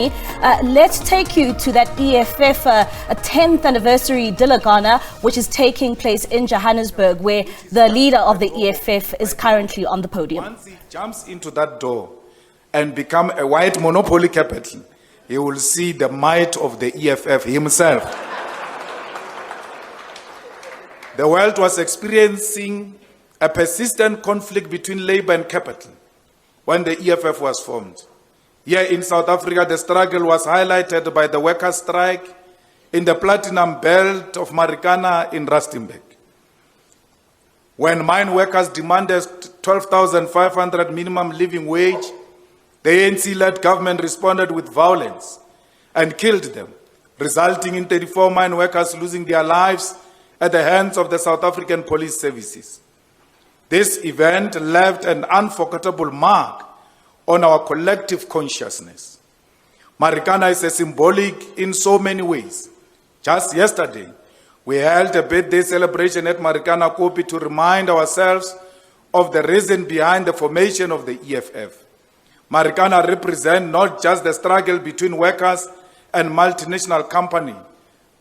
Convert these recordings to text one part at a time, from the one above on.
Let's take you to that EFF a 10th anniversary delegates, which is taking place in Johannesburg, where the leader of the EFF is currently on the podium. Once he jumps into that door and become a white monopoly capital, he will see the might of the EFF himself. The world was experiencing a persistent conflict between labor and capital when the EFF was formed. Here in South Africa, the struggle was highlighted by the workers' strike in the platinum belt of Marikana in Rustenburg. When mine workers demanded 12,500 minimum living wage, the ANC-led government responded with violence and killed them, resulting in 34 mine workers losing their lives at the hands of the South African police services. This event left an unforgettable mark on our collective consciousness. Marikana is a symbolic in so many ways. Just yesterday, we held a birthday celebration at Marikana Kopi to remind ourselves of the reason behind the formation of the EFF. Marikana represents not just the struggle between workers and multinational company,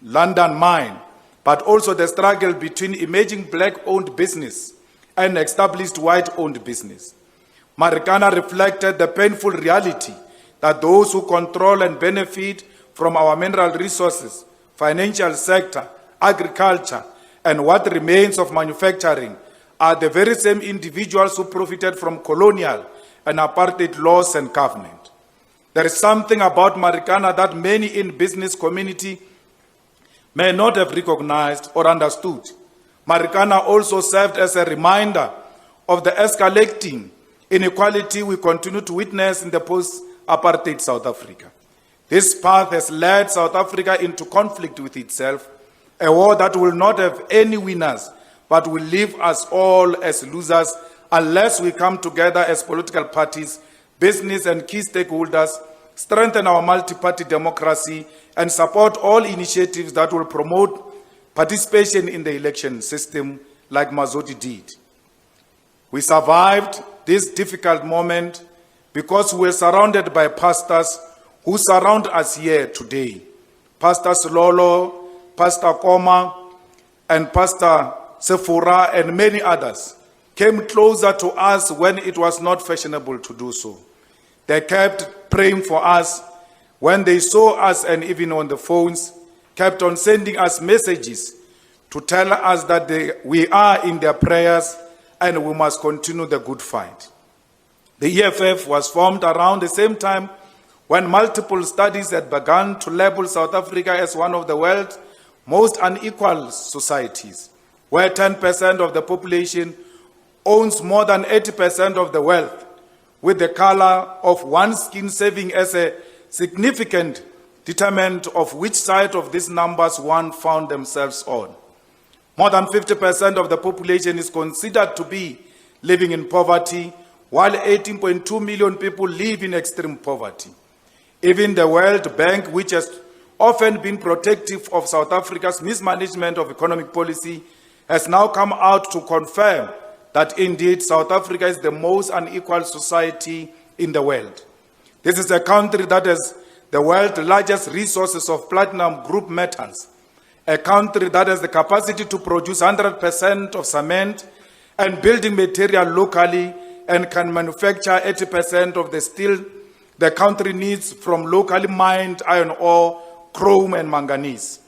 London Mine, but also the struggle between emerging black-owned business and established white-owned business. Marikana reflected the painful reality that those who control and benefit from our mineral resources, financial sector, agriculture, and what remains of manufacturing are the very same individuals who profited from colonial and apartheid laws and government. There is something about Marikana that many in business community may not have recognized or understood. Marikana also served as a reminder of the escalating inequality we continue to witness in the post-apartheid South Africa. This path has led South Africa into conflict with itself, a war that will not have any winners, but will leave us all as losers unless we come together as political parties, business and key stakeholders, strengthen our multi-party democracy, and support all initiatives that will promote participation in the election system like Mazoti did. We survived this difficult moment because we were surrounded by pastors who surround us here today. Pastor Sololo, Pastor Koma, and Pastor Sephora, and many others came closer to us when it was not fashionable to do so. They kept praying for us when they saw us, and even on the phones, kept on sending us messages to tell us that we are in their prayers and we must continue the good fight. The EFF was formed around the same time when multiple studies had begun to label South Africa as one of the world's most unequal societies, where 10% of the population owns more than 80% of the wealth, with the color of one's skin serving as a significant determinant of which side of these numbers one found themselves on. More than 50% of the population is considered to be living in poverty, while 18.2 million people live in extreme poverty. Even the World Bank, which has often been protective of South Africa's mismanagement of economic policy, has now come out to confirm that indeed South Africa is the most unequal society in the world. This is a country that has the world's largest resources of platinum group metals, a country that has the capacity to produce 100% of cement and building material locally and can manufacture 80% of the steel the country needs from locally mined iron ore, chrome, and manganese.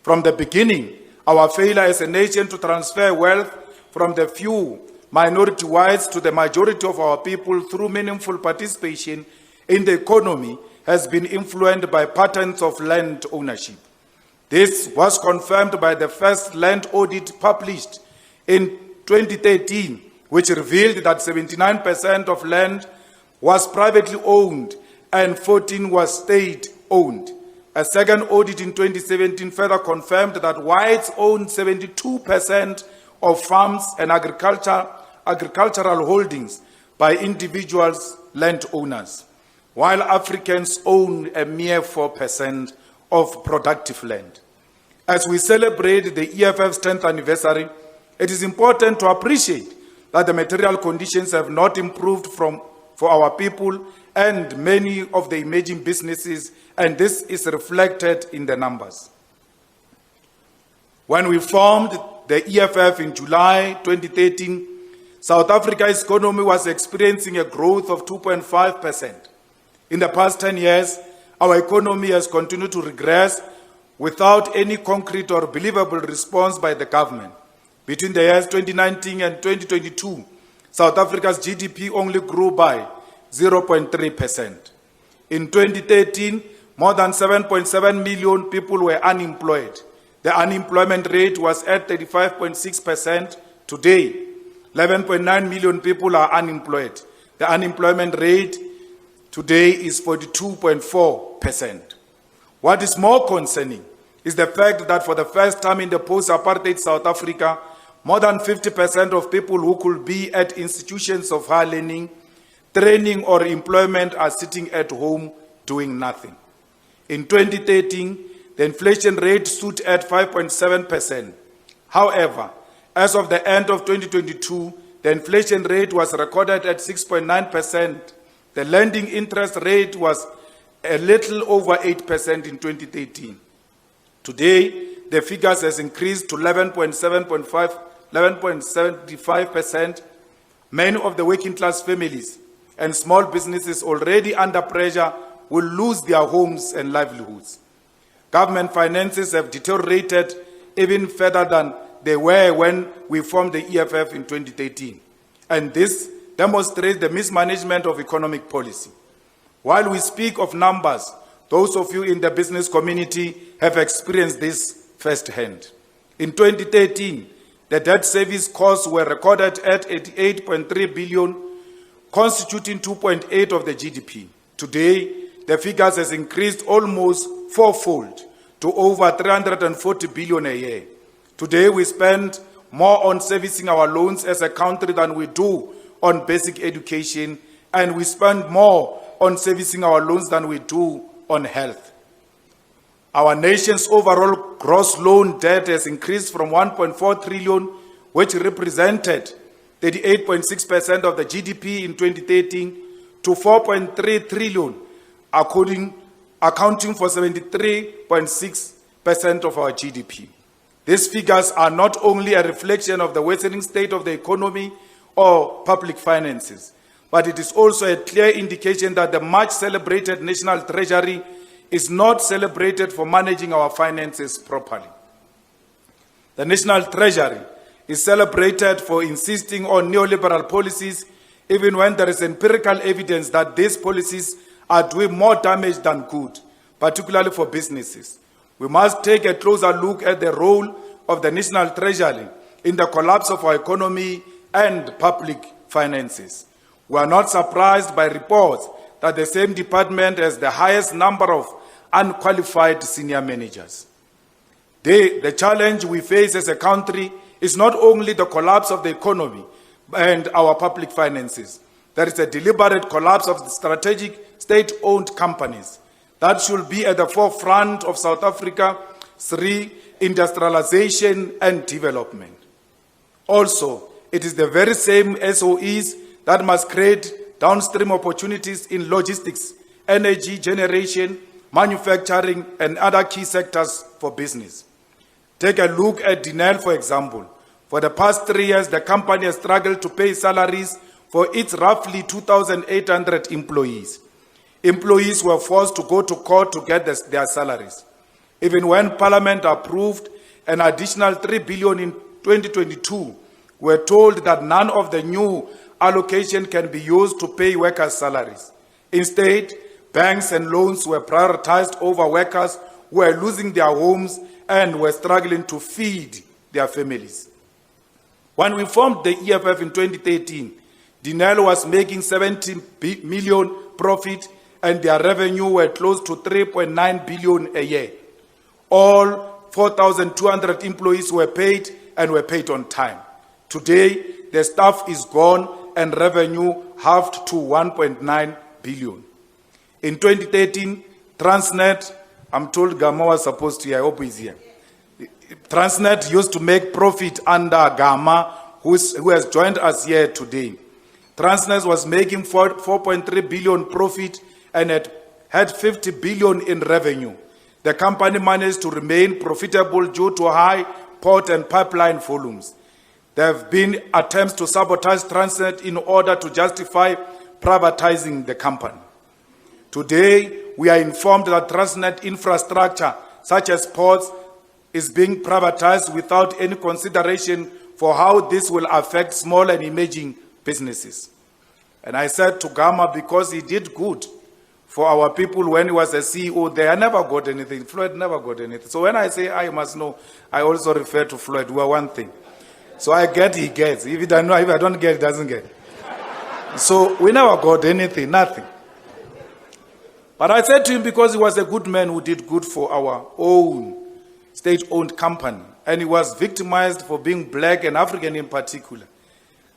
From the beginning, our failure as a nation to transfer wealth from the few minority whites to the majority of our people through meaningful participation in the economy has been influenced by patterns of land ownership. This was confirmed by the first land audit published in 2013, which revealed that 79% of land was privately owned and 14% was state-owned. A second audit in 2017 further confirmed that whites owned 72% of farms and agricultural holdings by individuals, landowners, while Africans own a mere 4% of productive land. As we celebrate the EFF's 10th anniversary, it is important to appreciate that the material conditions have not improved for our people and many of the emerging businesses, and this is reflected in the numbers. When we formed the EFF in July 2013, South Africa's economy was experiencing a growth of 2.5%. In the past 10 years, our economy has continued to regress without any concrete or believable response by the government. Between the years 2019 and 2022, South Africa's GDP only grew by 0.3%. In 2013, more than 7.7 million people were unemployed. The unemployment rate was at 35.6%. Today, 11.9 million people are unemployed. The unemployment rate today is 42.4%. What is more concerning is the fact that for the first time in the post-apartheid South Africa, more than 50% of people who could be at institutions of higher learning, training or employment are sitting at home doing nothing. In 2013, the inflation rate stood at 5.7%. However, as of the end of 2022, the inflation rate was recorded at 6.9%. The lending interest rate was a little over 8% in 2013. Today, the figures has increased to 11.75%. Many of the working class families and small businesses already under pressure will lose their homes and livelihoods. Government finances have deteriorated even further than they were when we formed the EFF in 2013. And this demonstrates the mismanagement of economic policy. While we speak of numbers, those of you in the business community have experienced this firsthand. In 2013, the debt service costs were recorded at 88.3 billion, constituting 2.8% of the GDP. Today, the figures has increased almost fourfold to over 340 billion a year. Today, we spend more on servicing our loans as a country than we do on basic education, and we spend more on servicing our loans than we do on health. Our nation's overall gross loan debt has increased from 1.4 trillion, which represented 38.6% of the GDP in 2013, to 4.3 trillion, accounting for 73.6% of our GDP. These figures are not only a reflection of the worsening state of the economy or public finances, but it is also a clear indication that the much celebrated National Treasury is not celebrated for managing our finances properly. The National Treasury is celebrated for insisting on neoliberal policies, even when there is empirical evidence that these policies are doing more damage than good, particularly for businesses. We must take a closer look at the role of the National Treasury in the collapse of our economy and public finances. We are not surprised by reports that the same department has the highest number of unqualified senior managers. The challenge we face as a country is not only the collapse of the economy and our public finances. There is a deliberate collapse of the strategic state-owned companies that should be at the forefront of South Africa's reindustrialization and development. Also, it is the very same SOEs that must create downstream opportunities in logistics, energy generation, manufacturing, and other key sectors for business. Take a look at Denel, for example. For the past 3 years, the company has struggled to pay salaries for its roughly 2,800 employees. Employees were forced to go to court to get their salaries. Even when Parliament approved an additional 3 billion in 2022, we were told that none of the new allocation can be used to pay workers' salaries. Instead, banks and loans were prioritized over workers who were losing their homes and were struggling to feed their families. When we formed the EFF in 2013, Denel was making 70 million profit and their revenue were close to 3.9 billion a year. All 4,200 employees were paid and were paid on time. Today, the staff is gone and revenue halved to 1.9 billion. In 2013, Transnet, I'm told Gama was supposed to, I hope he's here. Transnet used to make profit under Gama, who has joined us here today. Transnet was making 4.3 billion profit and had 50 billion in revenue. The company managed to remain profitable due to high port and pipeline volumes. There have been attempts to sabotage Transnet in order to justify privatizing the company. Today, we are informed that Transnet infrastructure, such as ports, is being privatized without any consideration for how this will affect small and emerging businesses. And I said to Gama, because he did good for our people when he was a CEO, they never got anything. Floyd never got anything. So when I say I must know, I also refer to Floyd. We are one thing. So I get, he gets. If I don't get, he doesn't get. So we never got anything, nothing. But I said to him, because he was a good man who did good for our own state-owned company, and he was victimized for being black and African in particular.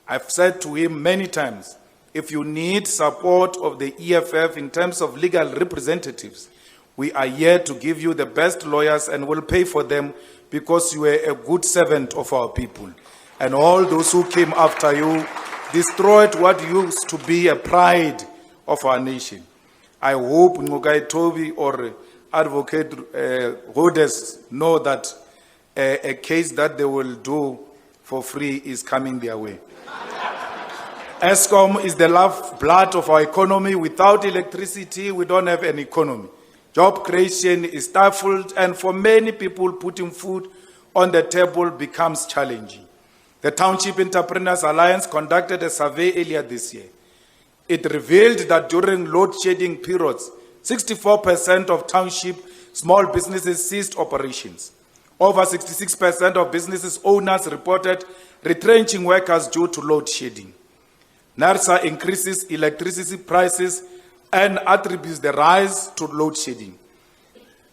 I've said to him many times, if you need support of the EFF in terms of legal representatives, we are here to give you the best lawyers and will pay for them because you were a good servant of our people. And all those who came after you destroyed what used to be a pride of our nation. I hope Ngugai Toby or Advocate Rhodes know that a case that they will do for free is coming their way. Eskom is the lifeblood of our economy. Without electricity, we don't have an economy. Job creation is stifled, and for many people, putting food on the table becomes challenging. The Township Entrepreneurs Alliance conducted a survey earlier this year. It revealed that during load shedding periods, 64% of township small businesses ceased operations. Over 66% of businesses owners reported retrenching workers due to load shedding. NERSA increases electricity prices and attributes the rise to load shedding.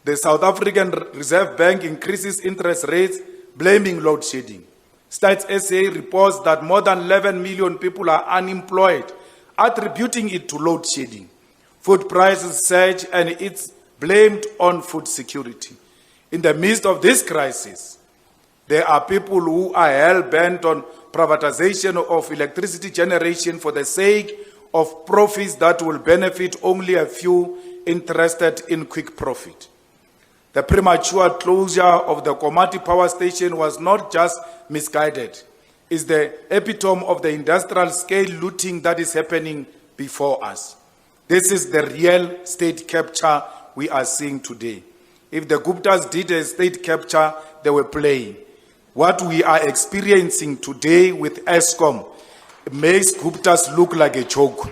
The South African Reserve Bank increases interest rates, blaming load shedding. Stats SA reports that more than 11 million people are unemployed, attributing it to load shedding. Food prices surge and it's blamed on food security. In the midst of this crisis, there are people who are hell-bent on privatization of electricity generation for the sake of profits that will benefit only a few interested in quick profit. The premature closure of the Komati power station was not just misguided. It's the epitome of the industrial scale looting that is happening before us. This is the real state capture we are seeing today. If the Guptas did a state capture, they were playing. What we are experiencing today with Eskom makes Guptas look like a joke.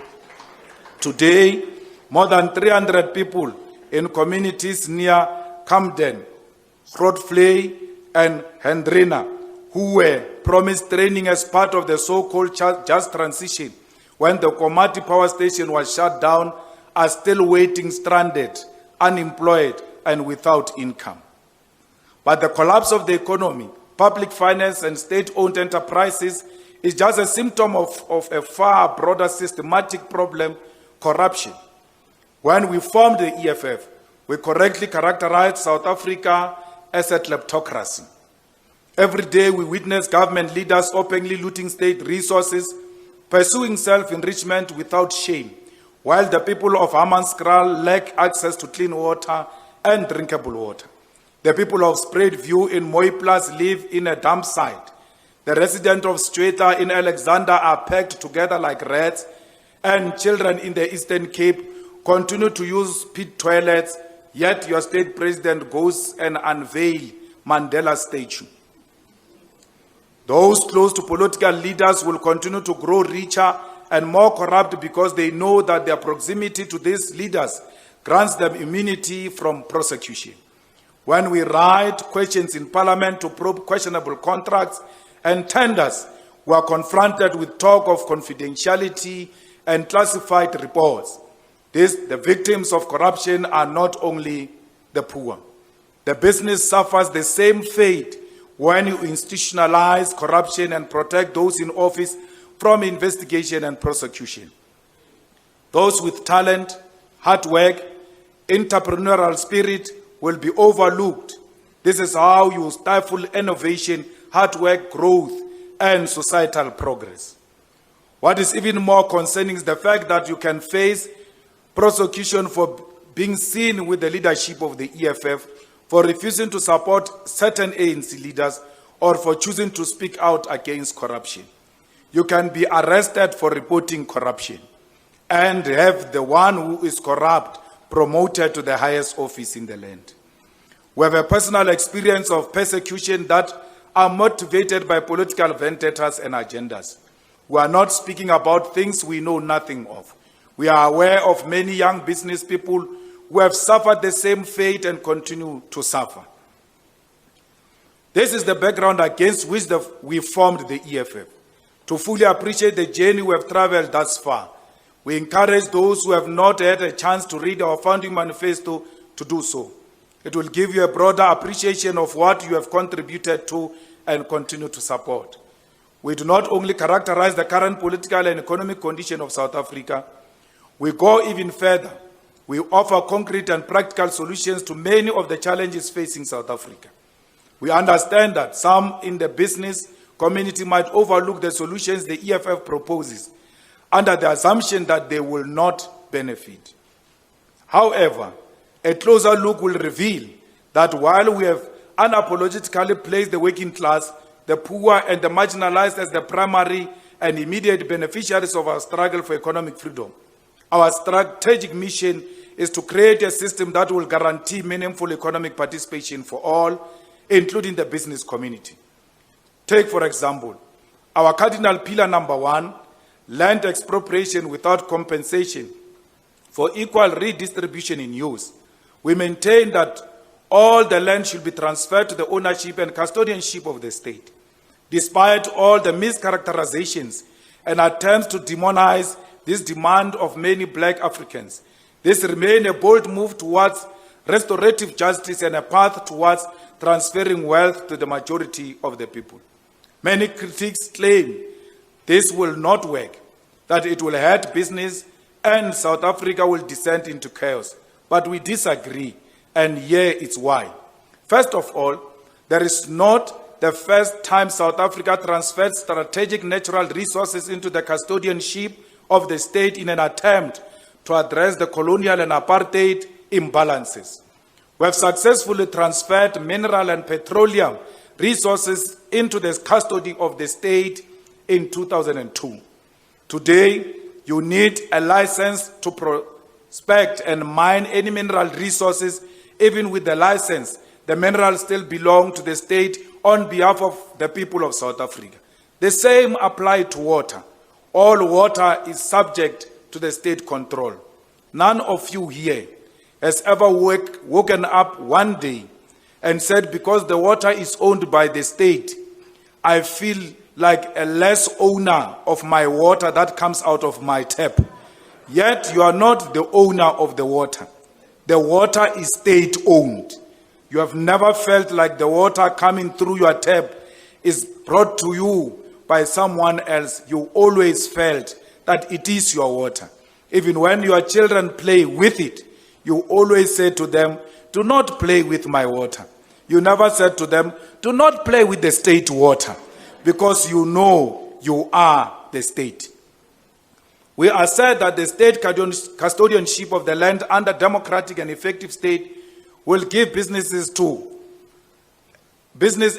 Today, more than 300 people in communities near Camden, Grootvlei, and Hendrina, who were promised training as part of the so-called just transition when the Komati power station was shut down, are still waiting stranded, unemployed, and without income. But the collapse of the economy, public finance, and state-owned enterprises is just a symptom of a far broader systematic problem, corruption. When we formed the EFF, we correctly characterized South Africa as a kleptocracy. Every day we witness government leaders openly looting state resources, pursuing self-enrichment without shame, while the people of Hammanskraal lack access to clean water and drinkable water. The people of Spruitview in Mooiplaas live in a dump site. The residents of Stweta in Alexander are packed together like rats, and children in the Eastern Cape continue to use pit toilets, yet your state president goes and unveils Mandela's statue. Those close to political leaders will continue to grow richer and more corrupt because they know that their proximity to these leaders grants them immunity from prosecution. When we write questions in Parliament to probe questionable contracts and tenders, we are confronted with talk of confidentiality and classified reports. The victims of corruption are not only the poor. The business suffers the same fate when you institutionalize corruption and protect those in office from investigation and prosecution. Those with talent, hard work, entrepreneurial spirit will be overlooked. This is how you stifle innovation, hard work, growth, and societal progress. What is even more concerning is the fact that you can face prosecution for being seen with the leadership of the EFF, for refusing to support certain ANC leaders, or for choosing to speak out against corruption. You can be arrested for reporting corruption and have the one who is corrupt promoted to the highest office in the land. We have a personal experience of persecution that are motivated by political vendettas and agendas. We are not speaking about things we know nothing of. We are aware of many young business people who have suffered the same fate and continue to suffer. This is the background against which we formed the EFF. To fully appreciate the journey we have traveled thus far, we encourage those who have not had a chance to read our founding manifesto to do so. It will give you a broader appreciation of what you have contributed to and continue to support. We do not only characterize the current political and economic condition of South Africa, we go even further. We offer concrete and practical solutions to many of the challenges facing South Africa. We understand that some in the business community might overlook the solutions the EFF proposes under the assumption that they will not benefit. However, a closer look will reveal that while we have unapologetically placed the working class, the poor, and the marginalized as the primary and immediate beneficiaries of our struggle for economic freedom, our strategic mission is to create a system that will guarantee meaningful economic participation for all, including the business community. Take, for example, our cardinal pillar number 1, land expropriation without compensation for equal redistribution in use. We maintain that all the land should be transferred to the ownership and custodianship of the state. Despite all the mischaracterizations and attempts to demonize this demand of many black Africans, this remains a bold move towards restorative justice and a path towards transferring wealth to the majority of the people. Many critics claim this will not work, that it will hurt business and South Africa will descend into chaos. But we disagree, and here is why. First of all, there is not the first time South Africa transferred strategic natural resources into the custodianship of the state in an attempt to address the colonial and apartheid imbalances. We have successfully transferred mineral and petroleum resources into the custody of the state in 2002. Today, you need a license to prospect and mine any mineral resources. Even with the license, the minerals still belong to the state on behalf of the people of South Africa. The same applies to water. All water is subject to the state control. None of you here has ever woken up one day and said, because the water is owned by the state, I feel like a less owner of my water that comes out of my tap. Yet you are not the owner of the water. The water is state-owned. You have never felt like the water coming through your tap is brought to you by someone else. You always felt that it is your water. Even when your children play with it, you always say to them, do not play with my water. You never said to them, do not play with the state water, because you know you are the state. We assert that the state custodianship of the land under democratic and effective state will give businesses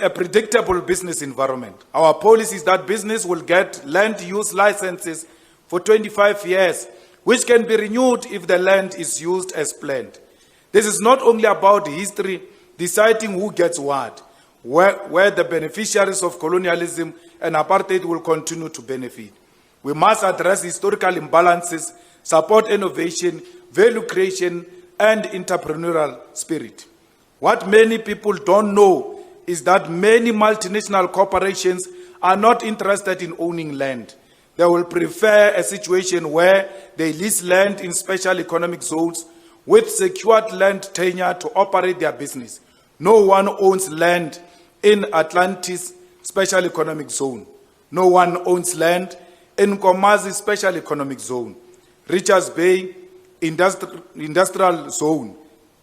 a predictable business environment. Our policy is that business will get land use licenses for 25 years, which can be renewed if the land is used as planned. This is not only about history deciding who gets what, where the beneficiaries of colonialism and apartheid will continue to benefit. We must address historical imbalances, support innovation, value creation, and entrepreneurial spirit. What many people don't know is that many multinational corporations are not interested in owning land. They will prefer a situation where they lease land in special economic zones with secured land tenure to operate their business. No one owns land in Atlantis Special Economic Zone. No one owns land in Nkomazi Special Economic Zone, Richards Bay Industrial Zone,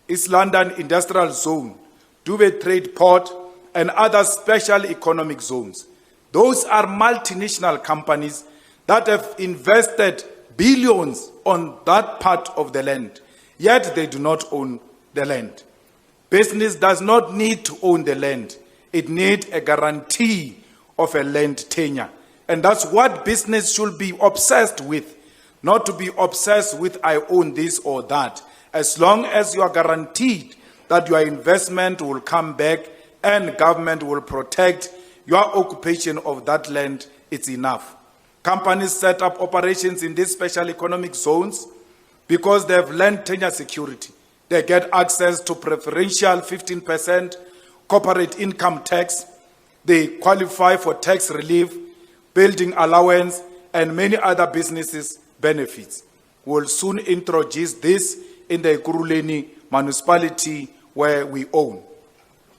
East London Industrial Zone, Dubai Trade Port, and other special economic zones. Those are multinational companies that have invested billions on that part of the land, yet they do not own the land. Business does not need to own the land. It needs a guarantee of a land tenure. And that's what business should be obsessed with, not to be obsessed with I own this or that. As long as you are guaranteed that your investment will come back and government will protect your occupation of that land, it's enough. Companies set up operations in these special economic zones because they have land tenure security. They get access to preferential 15% corporate income tax. They qualify for tax relief, building allowance, and many other businesses benefits. We'll soon introduce this in the Ekurhuleni municipality where we own.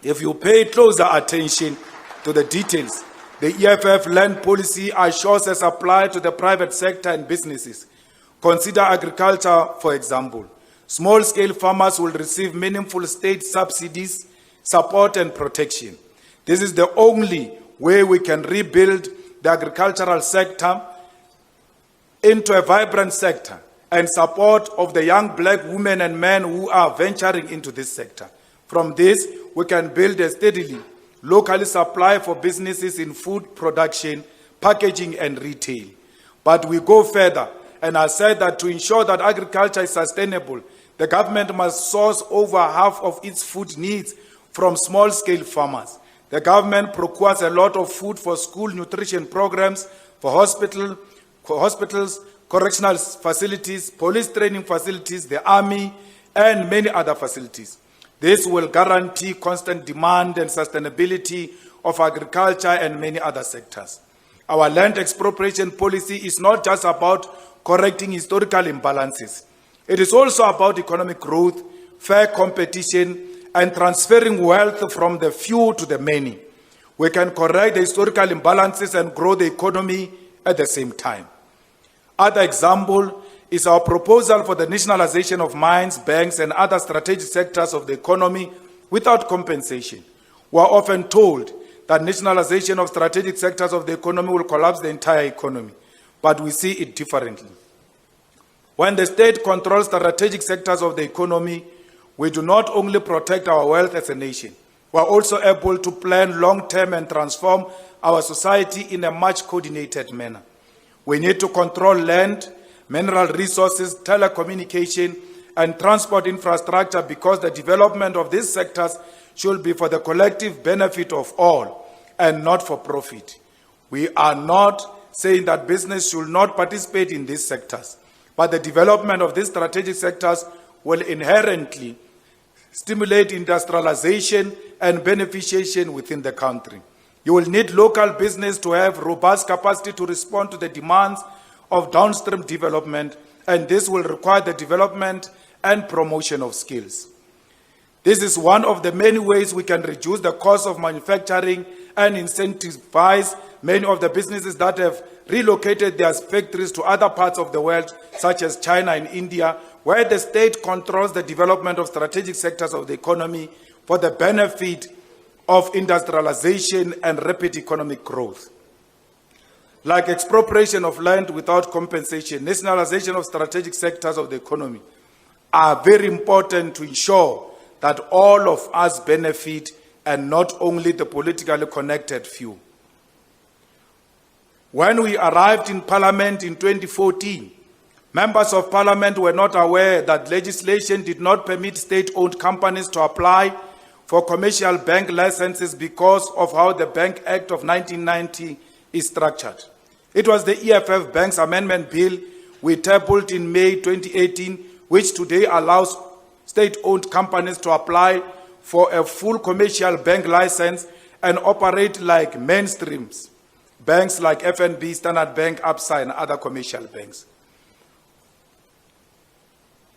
If you pay closer attention to the details, the EFF land policy assures a supply to the private sector and businesses. Consider agriculture, for example. Small-scale farmers will receive meaningful state subsidies, support, and protection. This is the only way we can rebuild the agricultural sector into a vibrant sector and support of the young black women and men who are venturing into this sector. From this, we can build a steadily locally supply for businesses in food production, packaging, and retail. But we go further, and I said that to ensure that agriculture is sustainable, the government must source over half of its food needs from small-scale farmers. The government procures a lot of food for school nutrition programs, for hospitals, correctional facilities, police training facilities, the army, and many other facilities. This will guarantee constant demand and sustainability of agriculture and many other sectors. Our land expropriation policy is not just about correcting historical imbalances. It is also about economic growth, fair competition, and transferring wealth from the few to the many. We can correct the historical imbalances and grow the economy at the same time. Other example is our proposal for the nationalization of mines, banks, and other strategic sectors of the economy without compensation. We are often told that nationalization of strategic sectors of the economy will collapse the entire economy, but we see it differently. When the state controls strategic sectors of the economy, we do not only protect our wealth as a nation, we are also able to plan long-term and transform our society in a much coordinated manner. We need to control land, mineral resources, telecommunication, and transport infrastructure because the development of these sectors should be for the collective benefit of all and not for profit. We are not saying that business should not participate in these sectors, but the development of these strategic sectors will inherently stimulate industrialization and beneficiation within the country. You will need local business to have robust capacity to respond to the demands of downstream development, and this will require the development and promotion of skills. This is one of the many ways we can reduce the cost of manufacturing and incentivize many of the businesses that have relocated their factories to other parts of the world, such as China and India, where the state controls the development of strategic sectors of the economy for the benefit of industrialization and rapid economic growth. Like expropriation of land without compensation, nationalization of strategic sectors of the economy are very important to ensure that all of us benefit and not only the politically connected few. When we arrived in Parliament in 2014, members of Parliament were not aware that legislation did not permit state-owned companies to apply for commercial bank licenses because of how the Bank Act of 1990 is structured. It was the EFF Banks Amendment Bill we tabled in May 2018, which today allows state-owned companies to apply for a full commercial bank license and operate like mainstreams, banks like FNB, Standard Bank, Absa, and other commercial banks.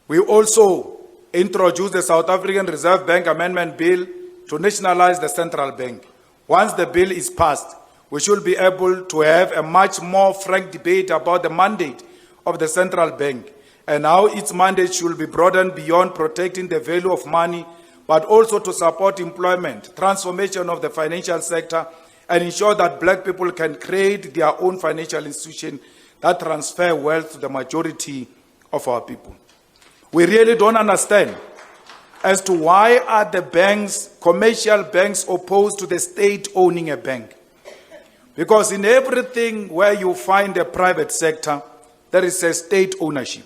We also introduced the South African Reserve Bank Amendment Bill to nationalize the central bank. Once the bill is passed, we should be able to have a much more frank debate about the mandate of the central bank and how its mandate should be broadened beyond protecting the value of money, but also to support employment, transformation of the financial sector, and ensure that black people can create their own financial institution that transfer wealth to the majority of our people. We really don't understand as to why are the banks, commercial banks, opposed to the state owning a bank. Because in everything where you find a private sector, there is a state ownership.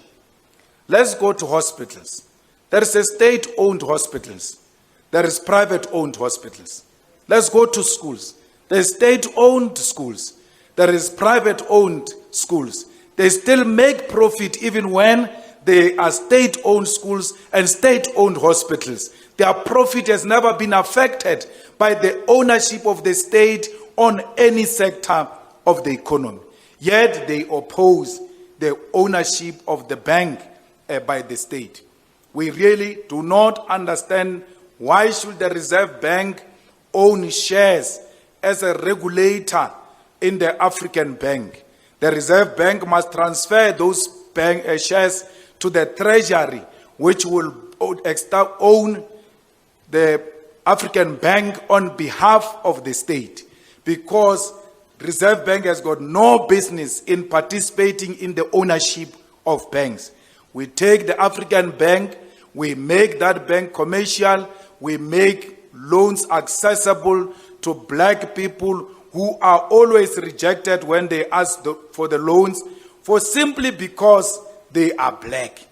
Let's go to hospitals. There is a state-owned hospitals. There is private-owned hospitals. Let's go to schools. There is state-owned schools. There is private-owned schools. They still make profit even when they are state-owned schools and state-owned hospitals. Their profit has never been affected by the ownership of the state on any sector of the economy. Yet they oppose the ownership of the bank by the state. We really do not understand why should the Reserve Bank own shares as a regulator in the African bank. The Reserve Bank must transfer those bank shares to the Treasury, which will own the African bank on behalf of the state, because Reserve Bank has got no business in participating in the ownership of banks. We take the African bank, we make that bank commercial, we make loans accessible to black people who are always rejected when they ask for the loans, for simply because they are black.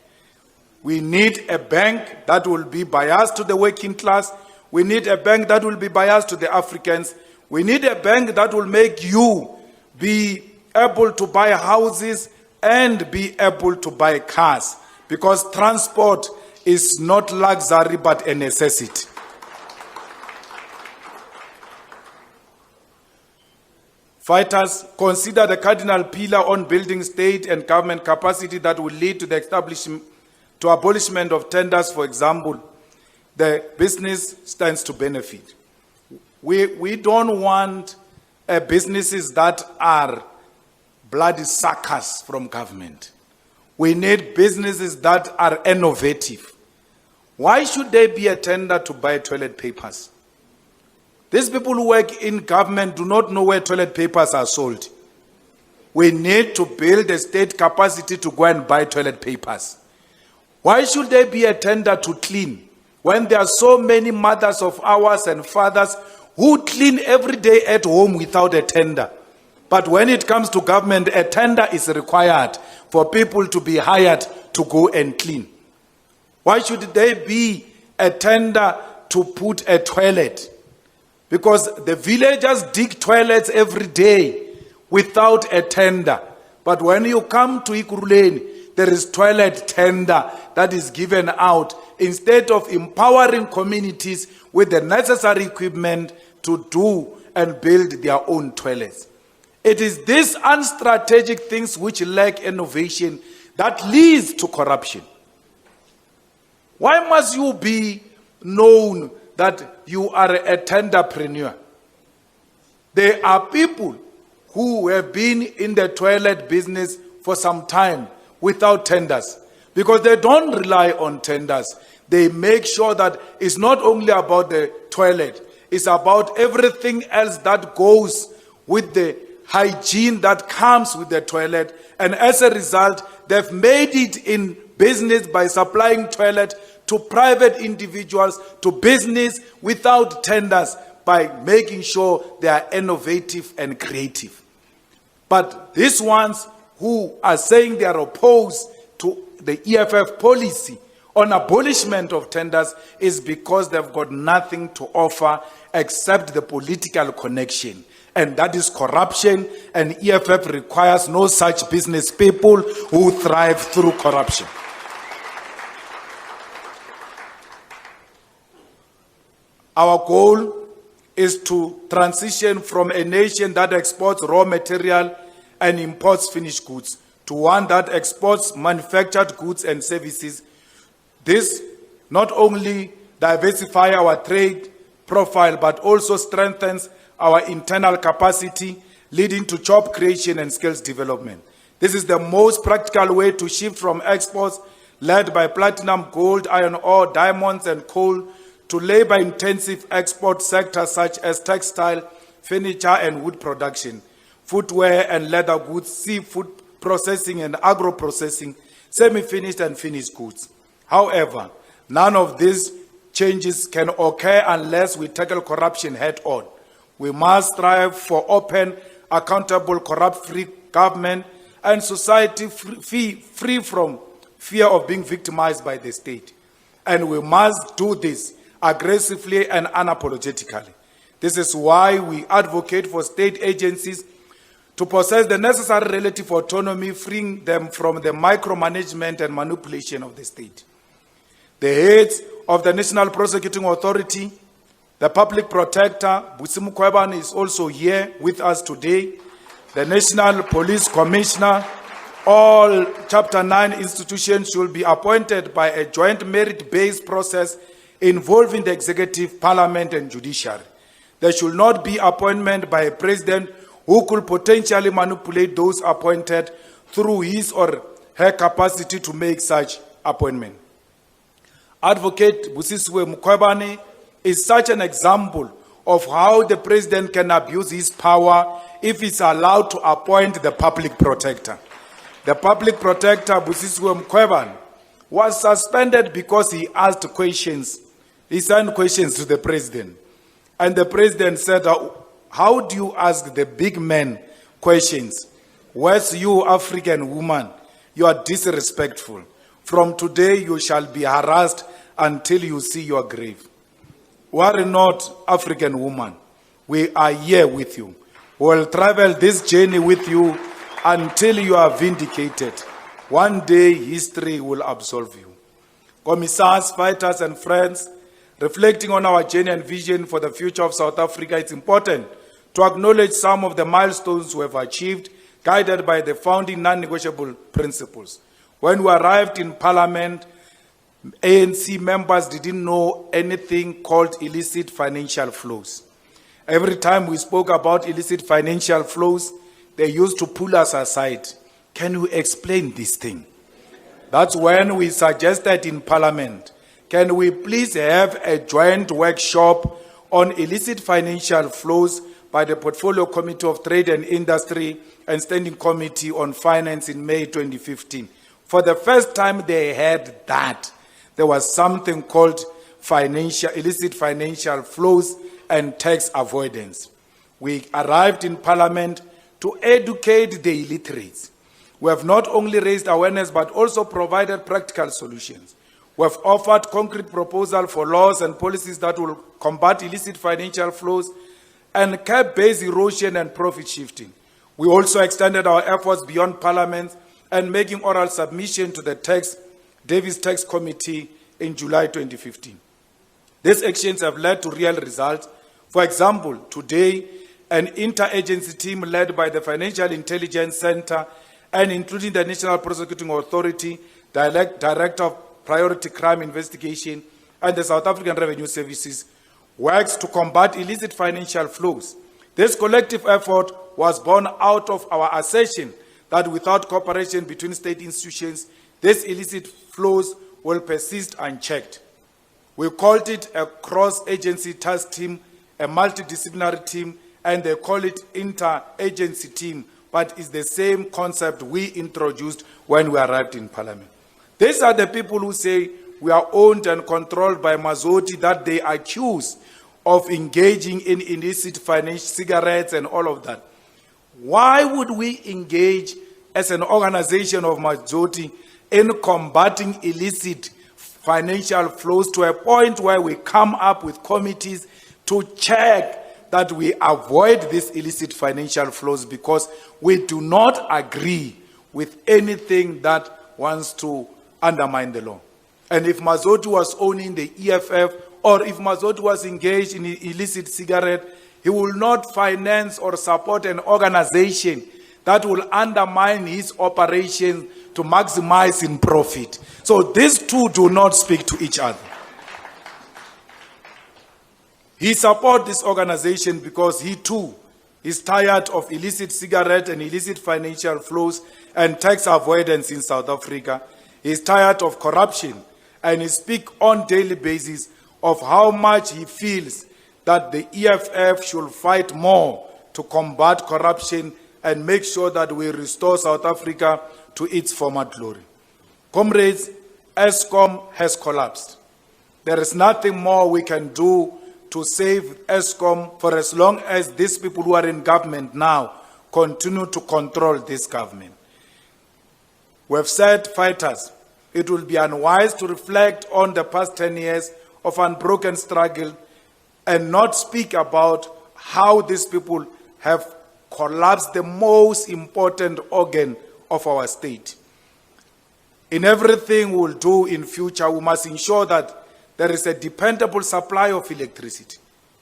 We need a bank that will be biased to the working class. We need a bank that will be biased to the Africans. We need a bank that will make you be able to buy houses and be able to buy cars, because transport is not luxury but a necessity. Fighters consider the cardinal pillar on building state and government capacity that will lead to the abolishment of tenders, for example. The business stands to benefit. We don't want businesses that are bloody suckers from government. We need businesses that are innovative. Why should there be a tender to buy toilet papers? These people who work in government do not know where toilet papers are sold. We need to build a state capacity to go and buy toilet papers. Why should there be a tender to clean when there are so many mothers of ours and fathers who clean every day at home without a tender? But when it comes to government, a tender is required for people to be hired to go and clean. Why should there be a tender to put a toilet? Because the villagers dig toilets every day without a tender. But when you come to Ikuruleni, there is toilet tender that is given out instead of empowering communities with the necessary equipment to do and build their own toilets. It is these unstrategic things which lack innovation that leads to corruption. Why must you be known that you are a tenderpreneur? There are people who have been in the toilet business for some time without tenders, because they don't rely on tenders. They make sure that it's not only about the toilet, it's about everything else that goes with the hygiene that comes with the toilet. And as a result, they've made it in business by supplying toilet to private individuals, to business without tenders, by making sure they are innovative and creative. But these ones who are saying they are opposed to the EFF policy on abolishment of tenders is because they've got nothing to offer except the political connection. And that is corruption, and EFF requires no such business people who thrive through corruption. Our goal is to transition from a nation that exports raw material and imports finished goods to one that exports manufactured goods and services. This not only diversifies our trade profile, but also strengthens our internal capacity, leading to job creation and skills development. This is the most practical way to shift from exports led by platinum, gold, iron ore, diamonds, and coal to labor-intensive export sectors such as textile, furniture and wood production, footwear and leather goods, seafood processing and agro-processing, semi-finished and finished goods. However, none of these changes can occur unless we tackle corruption head-on. We must strive for open, accountable, corrupt-free government and society free from fear of being victimized by the state. And we must do this aggressively and unapologetically. This is why we advocate for state agencies to possess the necessary relative autonomy, freeing them from the micromanagement and manipulation of the state. The heads of the National Prosecuting Authority, the Public Protector, Busi Mukwebane, is also here with us today, the National Police Commissioner. All Chapter 9 institutions should be appointed by a joint merit-based process involving the executive, parliament, and judiciary. There should not be appointment by a president who could potentially manipulate those appointed through his or her capacity to make such appointment. Advocate Busisiwe Mukwebane is such an example of how the president can abuse his power if he's allowed to appoint the public protector. The public protector, Busisiwe Mukwebane, was suspended because he asked questions. He sent questions to the president. And the president said, how do you ask the big men questions? Where's you, African woman? You are disrespectful. From today, you shall be harassed until you see your grave. Worry not, African woman. We are here with you. We will travel this journey with you until you are vindicated. One day, history will absolve you. Commissars, fighters, and friends, reflecting on our journey and vision for the future of South Africa, it's important to acknowledge some of the milestones we have achieved, guided by the founding non-negotiable principles. When we arrived in Parliament, ANC members didn't know anything called illicit financial flows. Every time we spoke about illicit financial flows, they used to pull us aside. Can you explain this thing? That's when we suggested in Parliament, can we please have a joint workshop on illicit financial flows by the Portfolio Committee of Trade and Industry and Standing Committee on Finance in May 2015. For the first time they had that. There was something called illicit financial flows and tax avoidance. We arrived in Parliament to educate the illiterates. We have not only raised awareness but also provided practical solutions. We have offered concrete proposals for laws and policies that will combat illicit financial flows and curb base erosion and profit shifting. We also extended our efforts beyond Parliament and making oral submission to the Davis Tax Committee in July 2015. These actions have led to real results. For example, today, an interagency team led by the Financial Intelligence Center and including the National Prosecuting Authority, Director of Priority Crime Investigation, and the South African Revenue Services works to combat illicit financial flows. This collective effort was born out of our assertion that without cooperation between state institutions, these illicit flows will persist unchecked. We called it a cross-agency task team, a multidisciplinary team, and they call it interagency team, but it's the same concept we introduced when we arrived in Parliament. These are the people who say we are owned and controlled by Mazoti, that they accuse of engaging in illicit financial cigarettes and all of that. Why would we engage as an organization of Mazoti in combating illicit financial flows to a point where we come up with committees to check that we avoid these illicit financial flows, because we do not agree with anything that wants to undermine the law. And if Mazoti was owning the EFF, or if Mazoti was engaged in illicit cigarette, he will not finance or support an organization that will undermine his operation to maximize in profit. So these two do not speak to each other. He supports this organization because he too is tired of illicit cigarette and illicit financial flows and tax avoidance in South Africa. He is tired of corruption, and he speaks on daily basis of how much he feels that the EFF should fight more to combat corruption and make sure that we restore South Africa to its former glory. Comrades, Eskom has collapsed. There is nothing more we can do to save Eskom for as long as these people who are in government now continue to control this government. We have said, fighters, it will be unwise to reflect on the past 10 years of unbroken struggle and not speak about how these people have collapsed the most important organ of our state. In everything we will do in future, we must ensure that there is a dependable supply of electricity.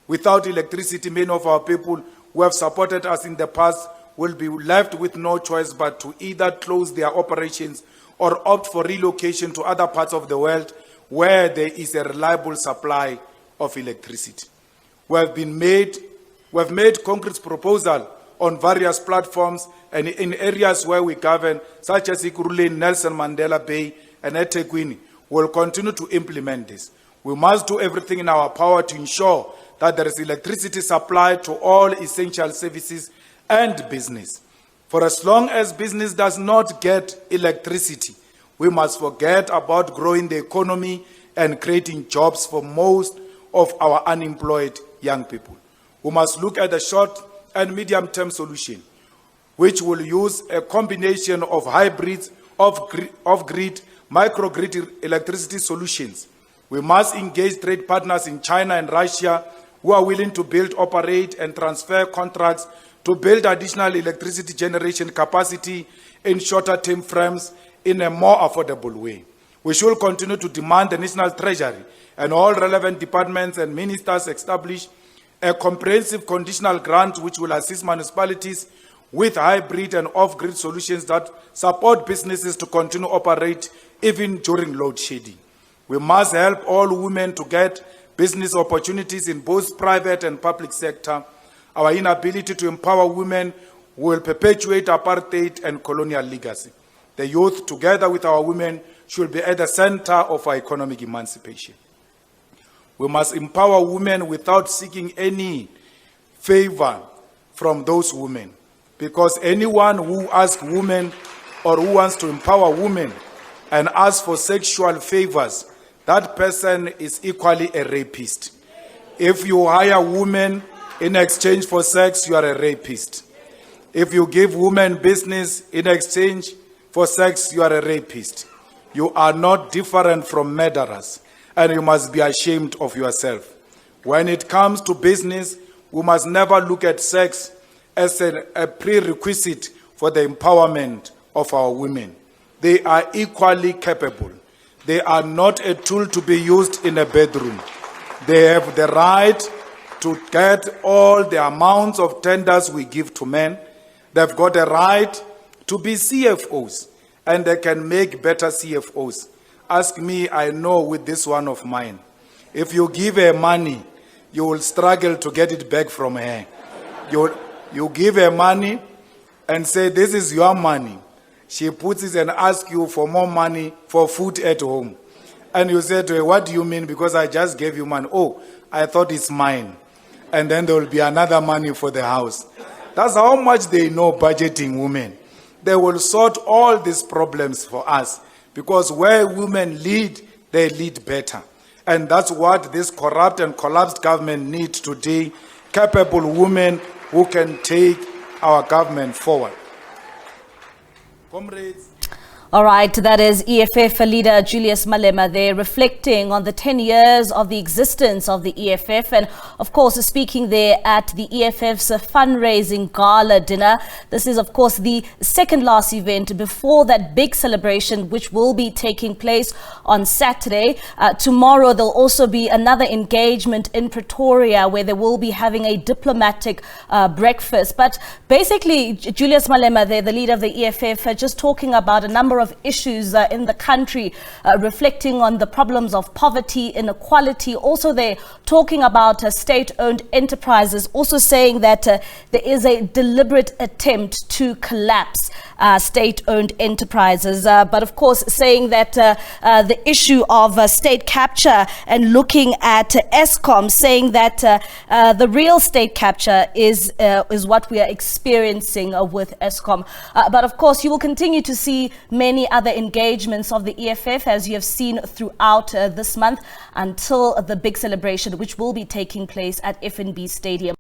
Without electricity, many of our people who have supported us in the past will be left with no choice but to either close their operations or opt for relocation to other parts of the world where there is a reliable supply of electricity. We have made concrete proposals on various platforms and in areas where we govern, such as Ikuruleni, Nelson Mandela Bay, and eThekwini. We will continue to implement this. We must do everything in our power to ensure that there is electricity supplied to all essential services and business. For as long as business does not get electricity, we must forget about growing the economy and creating jobs for most of our unemployed young people. We must look at the short and medium-term solution, which will use a combination of hybrids, off-grid, microgrid electricity solutions. We must engage trade partners in China and Russia who are willing to build, operate, and transfer contracts to build additional electricity generation capacity in shorter time frames in a more affordable way. We should continue to demand the National Treasury and all relevant departments and ministers establish a comprehensive conditional grant which will assist municipalities with hybrid and off-grid solutions that support businesses to continue operate even during load shedding. We must help all women to get business opportunities in both private and public sector. Our inability to empower women will perpetuate apartheid and colonial legacy. The youth, together with our women, should be at the center of our economic emancipation. We must empower women without seeking any favor from those women, because anyone who asks women or who wants to empower women and asks for sexual favors, that person is equally a rapist. If you hire women in exchange for sex, you are a rapist. If you give women business in exchange for sex, you are a rapist. You are not different from murderers, and you must be ashamed of yourself. When it comes to business, we must never look at sex as a prerequisite for the empowerment of our women. They are equally capable. They are not a tool to be used in a bedroom. They have the right to get all the amounts of tenders we give to men. They've got a right to be CFOs, and they can make better CFOs. Ask me, I know with this one of mine. If you give her money, you will struggle to get it back from her. You give her money and say, this is your money. She puts it and asks you for more money for food at home. And you say to her, what do you mean? Because I just gave you money. Oh, I thought it's mine. And then there will be another money for the house. That's how much they know budgeting women. They will sort all these problems for us. Because where women lead, they lead better. And that's what this corrupt and collapsed government needs today. Capable women who can take our government forward. Comrades. All right, that is EFF leader Julius Malema there, reflecting on the 10 years of the existence of the EFF and, of course, speaking there at the EFF's fundraising gala dinner. This is, of course, the second last event before that big celebration, which will be taking place on Saturday. Tomorrow, there'll also be another engagement in Pretoria where they will be having a diplomatic breakfast. But basically, Julius Malema there, the leader of the EFF, just talking about a number number of issues in the country, reflecting on the problems of poverty, inequality. Also, they're talking about state-owned enterprises, also saying that there is a deliberate attempt to collapse state-owned enterprises. But of course, saying that the issue of state capture and looking at Eskom, saying that the real state capture is what we are experiencing with Eskom. But of course, you will continue to see many other engagements of the EFF, as you have seen throughout this month, until the big celebration, which will be taking place at FNB Stadium